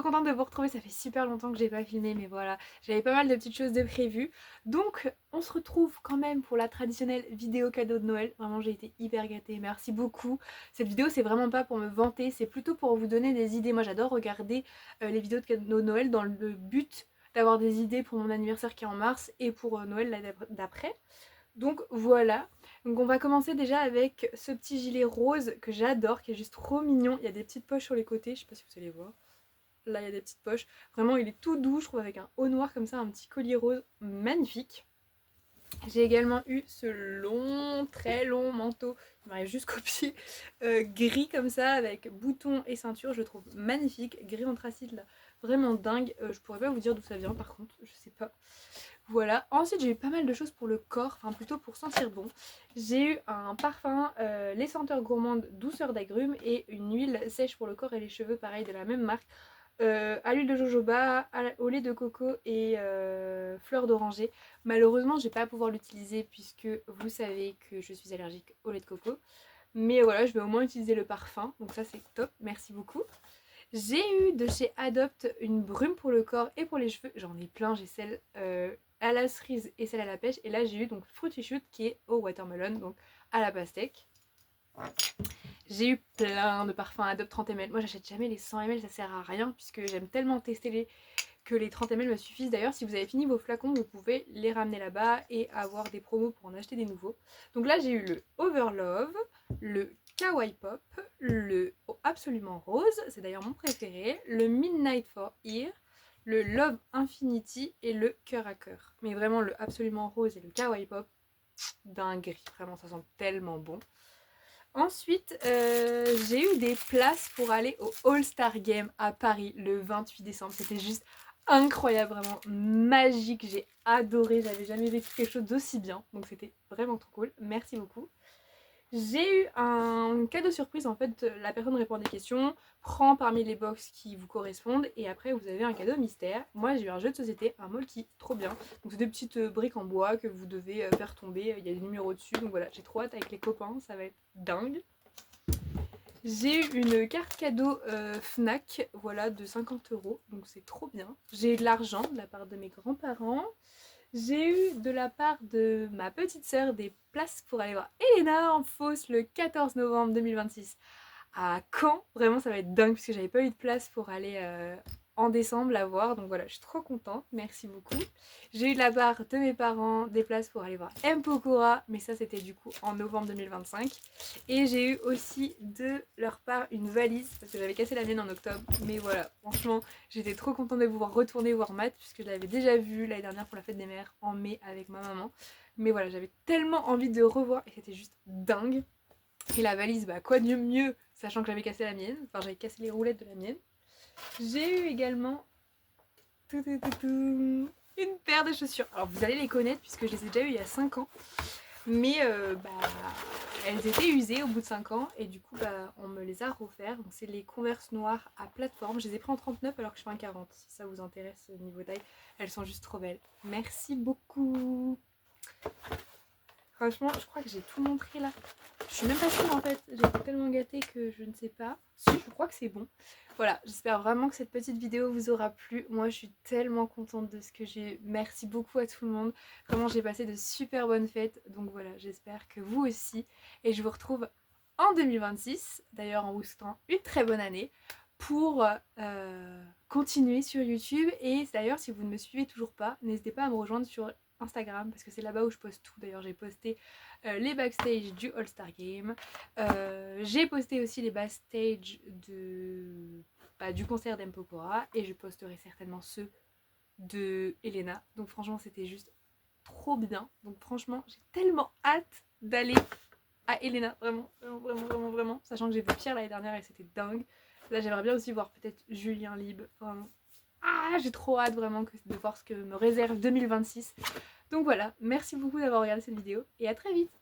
trop contente de vous retrouver, ça fait super longtemps que j'ai pas filmé mais voilà, j'avais pas mal de petites choses de prévues. Donc on se retrouve quand même pour la traditionnelle vidéo cadeau de Noël. Vraiment j'ai été hyper gâtée, merci beaucoup. Cette vidéo c'est vraiment pas pour me vanter, c'est plutôt pour vous donner des idées. Moi j'adore regarder les vidéos de cadeaux de Noël dans le but d'avoir des idées pour mon anniversaire qui est en mars et pour Noël l'année d'après. Donc voilà, donc on va commencer déjà avec ce petit gilet rose que j'adore, qui est juste trop mignon. Il y a des petites poches sur les côtés, je sais pas si vous allez voir. Là il y a des petites poches. Vraiment il est tout doux, je trouve, avec un haut noir comme ça, un petit collier rose magnifique. J'ai également eu ce long, très long manteau, il m'arrive jusqu'au pied, gris comme ça, avec boutons et ceinture, je le trouve magnifique, gris anthracite là, vraiment dingue. Je pourrais pas vous dire d'où ça vient par contre, je sais pas. Voilà, ensuite j'ai eu pas mal de choses pour le corps, enfin plutôt pour sentir bon. J'ai eu un parfum, les senteurs gourmandes douceur d'agrumes et une huile sèche pour le corps et les cheveux, pareil de la même marque. À l'huile de jojoba, au lait de coco et fleurs d'oranger. Malheureusement, je vais pas pouvoir l'utiliser puisque vous savez que je suis allergique au lait de coco. Mais voilà, je vais au moins utiliser le parfum, donc ça c'est top, merci beaucoup. J'ai eu de chez Adopt une brume pour le corps et pour les cheveux. J'en ai plein, j'ai celle à la cerise et celle à la pêche. Et là j'ai eu donc Fruity Shoot qui est au watermelon, donc à la pastèque. J'ai eu plein de parfums Adopt 30 ml. Moi j'achète jamais les 100 ml, ça sert à rien puisque j'aime tellement tester que les 30 ml me suffisent. D'ailleurs, si vous avez fini vos flacons, vous pouvez les ramener là-bas et avoir des promos pour en acheter des nouveaux. Donc là, j'ai eu le Overlove, le Kawaii Pop, le Absolument Rose, c'est d'ailleurs mon préféré, le Midnight for Ear, le Love Infinity et le Cœur à Cœur. Mais vraiment, le Absolument Rose et le Kawaii Pop, dinguerie. Vraiment, ça sent tellement bon. Ensuite, j'ai eu des places pour aller au All-Star Game à Paris le 28 décembre. C'était juste incroyable, vraiment magique. J'ai adoré, j'avais jamais vécu quelque chose d'aussi bien. Donc c'était vraiment trop cool. Merci beaucoup. J'ai eu un cadeau surprise, en fait, la personne répond à des questions, prend parmi les box qui vous correspondent et après vous avez un cadeau mystère. Moi j'ai eu un jeu de société, un Molki, trop bien. Donc c'est des petites briques en bois que vous devez faire tomber, il y a des numéros dessus, donc voilà, j'ai trop hâte avec les copains, ça va être dingue. J'ai eu une carte cadeau Fnac, voilà, de 50 €, donc c'est trop bien. J'ai eu de l'argent de la part de mes grands-parents. J'ai eu de la part de ma petite sœur des places pour aller voir Elena en Fosse le 14 novembre 2026 à Caen. Vraiment, ça va être dingue puisque j'avais pas eu de place pour aller en décembre la voir. Donc voilà, je suis trop contente. Merci beaucoup. J'ai eu de la part de mes parents des places pour aller voir M. Pokora, mais ça c'était du coup en novembre 2025. Et j'ai eu aussi de leur part une valise parce que j'avais cassé la mienne en octobre. Mais voilà, franchement, j'étais trop contente de pouvoir retourner voir Matt puisque je l'avais déjà vu l'année dernière pour la fête des mères en mai avec ma maman. Mais voilà, j'avais tellement envie de le revoir et c'était juste dingue. Et la valise, bah quoi de mieux, sachant que j'avais cassé la mienne, enfin j'avais cassé les roulettes de la mienne. J'ai eu également une paire de chaussures. Alors vous allez les connaître puisque je les ai déjà eues il y a 5 ans. Mais elles étaient usées au bout de 5 ans et du coup on me les a refaire. Donc c'est les Converse noires à plateforme. Je les ai pris en 39 alors que je fais un 40 si ça vous intéresse niveau taille. Elles sont juste trop belles. Merci beaucoup. Franchement, je crois que j'ai tout montré là. Je suis même pas sûre en fait. J'ai été tellement gâtée que je ne sais pas. Si, je crois que c'est bon. Voilà, j'espère vraiment que cette petite vidéo vous aura plu. Moi, je suis tellement contente de ce que j'ai eu. Merci beaucoup à tout le monde. Vraiment, j'ai passé de super bonnes fêtes. Donc voilà, j'espère que vous aussi. Et je vous retrouve en 2026. D'ailleurs, en vous souhaitant une très bonne année pour continuer sur YouTube. Et d'ailleurs, si vous ne me suivez toujours pas, n'hésitez pas à me rejoindre sur Instagram parce que c'est là-bas où je poste tout. D'ailleurs, j'ai posté les backstage du All-Star Game. J'ai posté aussi les backstage du concert d'Empokora et je posterai certainement ceux de Elena. Donc franchement, c'était juste trop bien. Donc franchement, j'ai tellement hâte d'aller à Elena. Vraiment, vraiment, vraiment, vraiment, vraiment. Sachant que j'ai vu Pierre l'année dernière et c'était dingue. Là, j'aimerais bien aussi voir peut-être Julien Lib. Vraiment. Ah, j'ai trop hâte vraiment de voir ce que me réserve 2026. Donc voilà, merci beaucoup d'avoir regardé cette vidéo et à très vite.